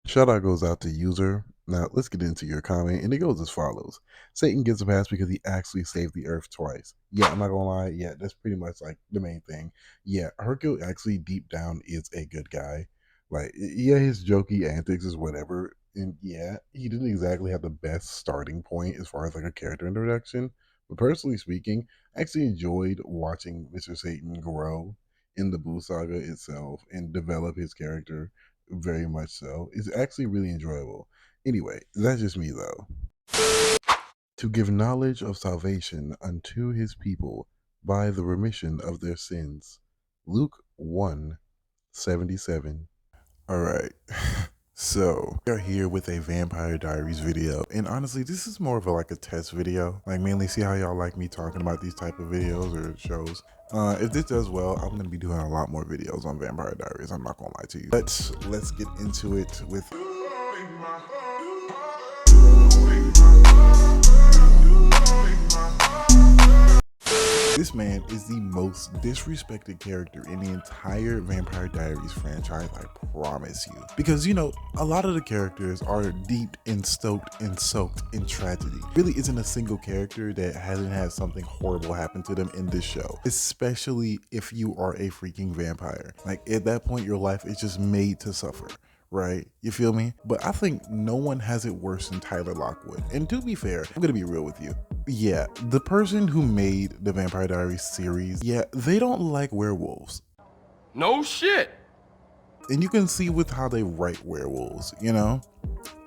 Shout out goes out to user. Now let's get into your comment, and it goes as follows: Satan gets a pass because he actually saved the earth twice. Yeah, I'm not gonna lie. Yeah, that's pretty much like the main thing. Yeah, Hercule actually deep down is a good guy. Like, yeah, his jokey antics is whatever, and yeah, he didn't exactly have the best starting point as far as like a character introduction. But personally speaking, I actually enjoyed watching Mr. Satan grow in the Boo saga itself and develop his character very much so. It's actually really enjoyable. Anyway, that's just me though. To give knowledge of salvation unto his people by the remission of their sins. Luke 1:77. All right. So we are here with a Vampire Diaries video, and honestly, this is more of like a test video. Like, mainly see how y'all like me talking about these type of videos or shows. If this does well, I'm gonna be doing a lot more videos on Vampire Diaries. I'm not gonna lie to you. But let's get into it with. This man is the most disrespected character in the entire Vampire Diaries franchise, I promise you. Because, you know, a lot of the characters are deep and soaked in tragedy. Really isn't a single character that hasn't had something horrible happen to them in this show. Especially if you are a freaking vampire. Like, at that point, your life is just made to suffer. Right? You feel me? But I think no one has it worse than Tyler Lockwood. And to be fair, I'm gonna be real with you. Yeah, the person who made the Vampire Diaries series, yeah, they don't like werewolves. No shit. And you can see with how they write werewolves, you know?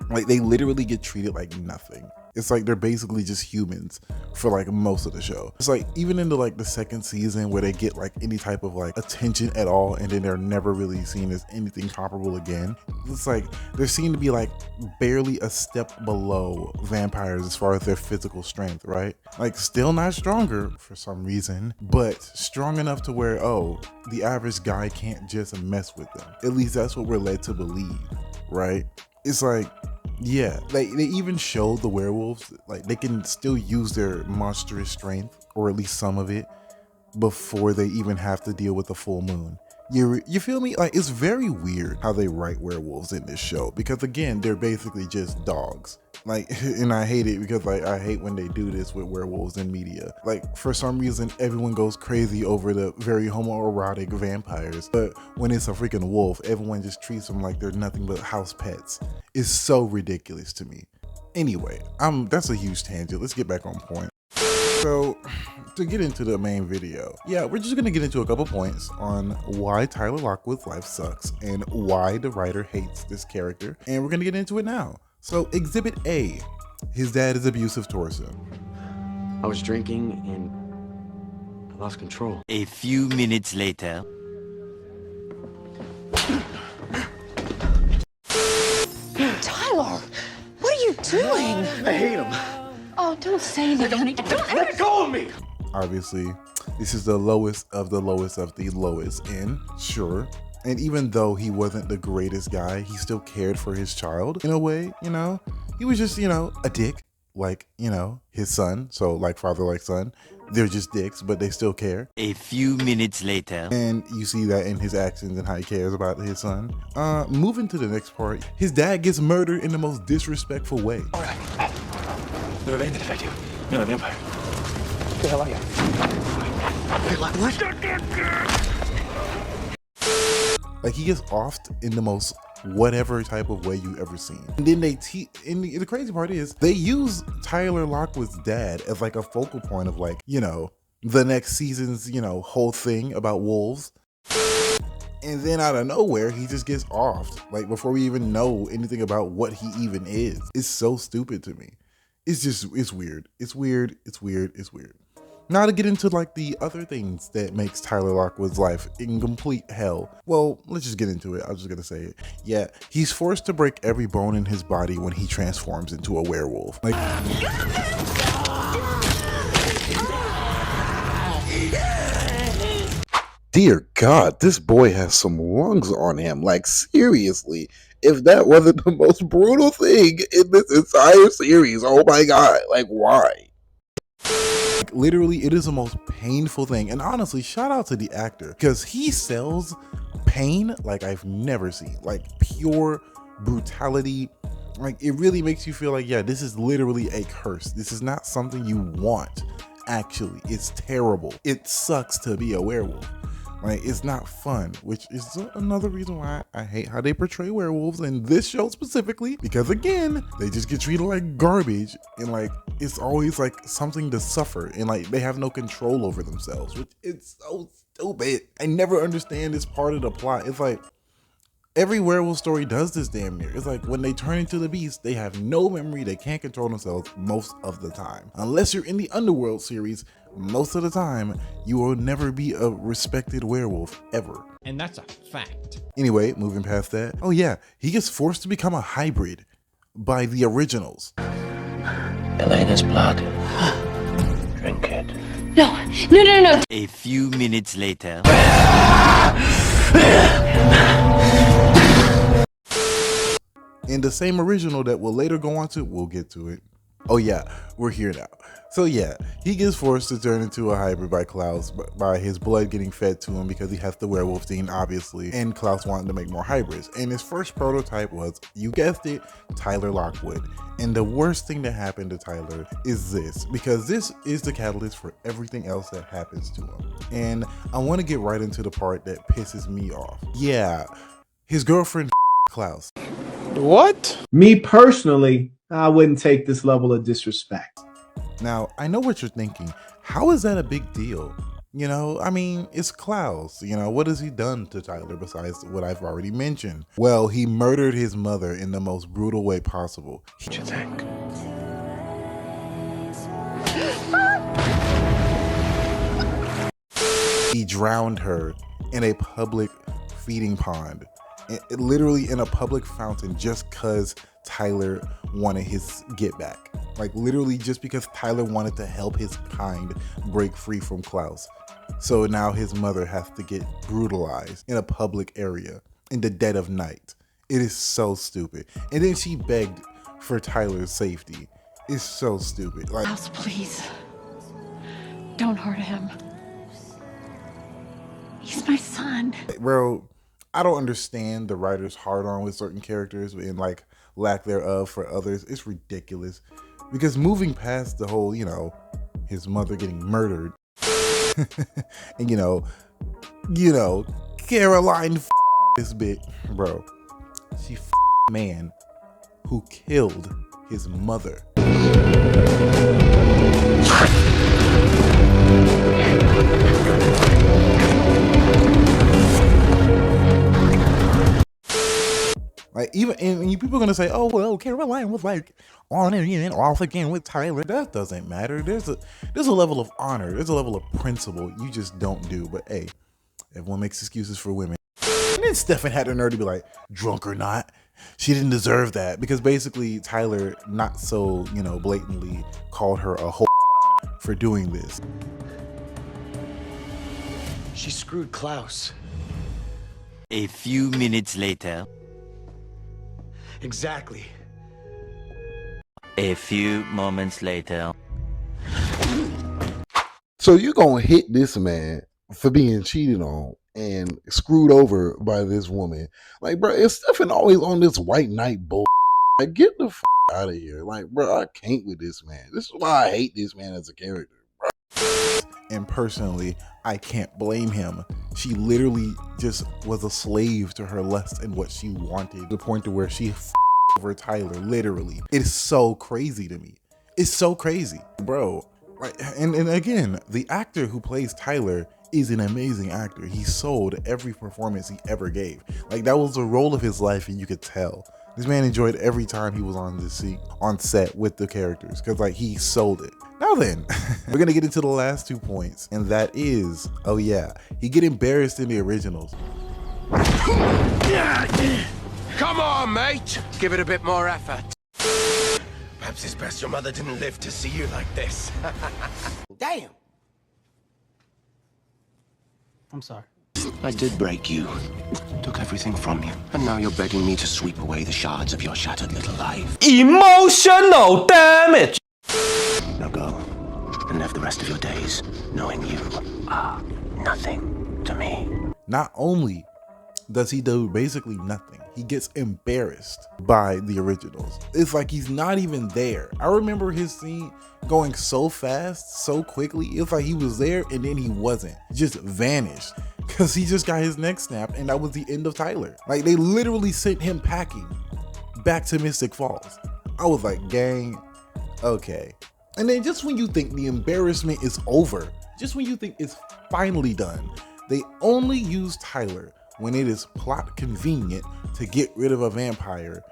Like, they literally get treated like nothing. It's like they're basically just humans for like most of the show. It's like even into like the second season where they get like any type of like attention at all, and then they're never really seen as anything comparable again. It's like they seem to be like barely a step below vampires as far as their physical strength, right? Like, still not stronger for some reason, but strong enough to where, oh, the average guy can't just mess with them. At least that's what we're led to believe, right? It's like, yeah, like they even show the werewolves, like they can still use their monstrous strength, or at least some of it, before they even have to deal with the full moon. You feel me? Like, it's very weird how they write werewolves in this show, because again, they're basically just dogs. Like, and I hate it because like I hate when they do this with werewolves in media. Like, for some reason, everyone goes crazy over the very homoerotic vampires, but when it's a freaking wolf, everyone just treats them like they're nothing but house pets. It's so ridiculous to me. Anyway, that's a huge tangent. Let's get back on point. So, to get into the main video, yeah, we're just gonna get into a couple points on why Tyler Lockwood's life sucks and why the writer hates this character, and we're gonna get into it now. So, Exhibit A, his dad is abusive towards him. I was drinking and I lost control. A few minutes later. Tyler, what are you doing? I hate him. Oh, don't say anything, honey. Let go of me! Obviously, this is the lowest of the lowest of the lowest end, sure. And even though he wasn't the greatest guy, he still cared for his child in a way, you know? He was just, you know, a dick, like, you know, his son. So, like father, like son. They're just dicks, but they still care. A few minutes later. And you see that in his actions and how he cares about his son. Moving to the next part, his dad gets murdered in the most disrespectful way. All right. They're evading detective. You're not a vampire. What the hell are you? Hey, Like, he gets offed in the most whatever type of way you ever seen. And then the crazy part is they use Tyler Lockwood's dad as like a focal point of like, you know, the next season's, you know, whole thing about wolves. And then out of nowhere, he just gets offed. Like, before we even know anything about what he even is. It's so stupid to me. It's weird. It's weird. Now to get into like the other things that makes Tyler Lockwood's life in complete hell. Well, let's just get into it. I'm just gonna say it. Yeah, he's forced to break every bone in his body when he transforms into a werewolf. Like, dear God, this boy has some lungs on him. Like, seriously, if that wasn't the most brutal thing in this entire series, oh my God, like, why? Like, literally, it is the most painful thing. And honestly, shout out to the actor, because he sells pain like I've never seen. Like, pure brutality. Like, it really makes you feel like, yeah, this is literally a curse. This is not something you want. Actually, it's terrible. It sucks to be a werewolf. Like, it's not fun, which is another reason why I hate how they portray werewolves in this show specifically, because again, they just get treated like garbage, and like, it's always like something to suffer, and like, they have no control over themselves, which is so stupid. I never understand this part of the plot. It's like, every werewolf story does this damn near. It's like when they turn into the beast, they have no memory, they can't control themselves most of the time. Unless you're in the Underworld series, most of the time, you will never be a respected werewolf, ever. And that's a fact. Anyway, moving past that. Oh yeah, he gets forced to become a hybrid by the originals. Elena's blood. Drink it. No. A few minutes later. In the same original that we'll later go on to, we'll get to it. Oh yeah, we're here now. So yeah, he gets forced to turn into a hybrid by Klaus, by his blood getting fed to him because he has the werewolf gene, obviously, and Klaus wanted to make more hybrids. And his first prototype was, you guessed it, Tyler Lockwood. And the worst thing that happened to Tyler is this, because this is the catalyst for everything else that happens to him. And I want to get right into the part that pisses me off. Yeah, his girlfriend Klaus. What? Me personally, I wouldn't take this level of disrespect. Now, I know what you're thinking. How is that a big deal? You know, I mean, it's Klaus. You know, what has he done to Tyler besides what I've already mentioned? Well, he murdered his mother in the most brutal way possible. What you think? He drowned her in a public feeding pond. Literally in a public fountain, just because Tyler wanted his get back. Like, literally just because Tyler wanted to help his kind break free from Klaus. So now his mother has to get brutalized in a public area in the dead of night. It is so stupid. And then she begged for Tyler's safety. It's so stupid. Like, Klaus, please. Don't hurt him. He's my son. bro, I don't understand the writer's hard on with certain characters and like lack thereof for others. It's ridiculous. Because moving past the whole, you know, his mother getting murdered and you know, Caroline this bit, bro. She man who killed his mother. Like, even, and people are gonna say, oh well, Caroline was like on and off again with Tyler. That doesn't matter. There's a level of honor, there's a level of principle you just don't do. But hey, everyone makes excuses for women. And then Stefan had the nerve to be like, drunk or not, she didn't deserve that, because basically Tyler not so, you know, blatantly called her a whole for doing this. She screwed Klaus. A few minutes later. Exactly. A few moments later. So you're gonna hit this man for being cheated on and screwed over by this woman? Like, bro, is Stefan always on this white knight bull? Like, get the out of here. Like, bro, I can't with this man. This is why I hate this man as a character, bro. And personally, I can't blame him. She literally just was a slave to her lust and what she wanted, to the point to where she over Tyler, literally. It's so crazy to me. It's so crazy, bro. Like, and again, the actor who plays Tyler is an amazing actor. He sold every performance he ever gave. Like, that was the role of his life, and you could tell. This man enjoyed every time he was on set with the characters, because like, he sold it. Now then, we're gonna get into the last 2 points, and that is, oh yeah, he get embarrassed in the originals. Come on, mate. Give it a bit more effort. Perhaps it's best your mother didn't live to see you like this. Damn. I'm sorry. I did break you. Took everything from you. And now you're begging me to sweep away the shards of your shattered little life. Emotional damage. Now go and live the rest of your days knowing you are nothing to me. Not only does he do basically nothing, he gets embarrassed by the originals. It's like he's not even there. I remember his scene going so fast, so quickly. It's like he was there and then he wasn't, just vanished, because he just got his neck snapped, and that was the end of Tyler. Like, they literally sent him packing back to Mystic Falls. I was like, gang, okay. And then just when you think the embarrassment is over, just when you think it's finally done, they only use Tyler when it is plot convenient to get rid of a vampire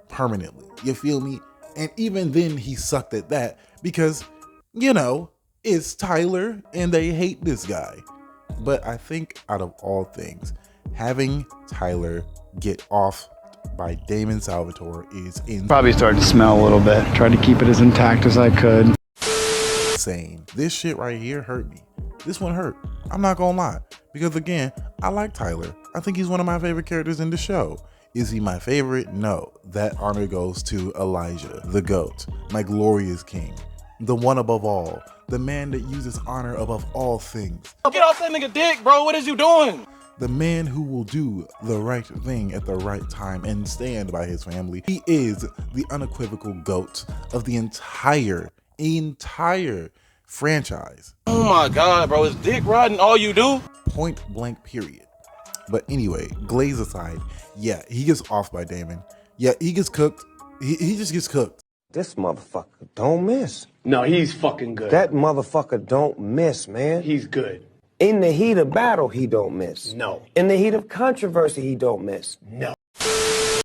permanently. You feel me? And even then he sucked at that because, you know, it's Tyler and they hate this guy. But I think out of all things, having Tyler get off by Damon Salvatore is Probably started to smell a little bit. Tried to keep it as intact as I could. insane. This shit right here hurt me. This one hurt. I'm not gonna lie. Because again, I like Tyler. I think he's one of my favorite characters in the show. Is he my favorite? No. That honor goes to Elijah, the GOAT, my glorious king, the one above all, the man that uses honor above all things. Get off that nigga dick, bro. What is you doing? The man who will do the right thing at the right time and stand by his family. He is the unequivocal GOAT of the entire franchise. Oh my God, bro. Is dick riding all you do? Point blank, period. But anyway, Glaze aside, yeah, he gets off by Damon. Yeah, he gets cooked. He just gets cooked. This motherfucker don't miss. No, he's fucking good. That motherfucker don't miss, man. He's good. In the heat of battle, he don't miss. No. In the heat of controversy, he don't miss. No.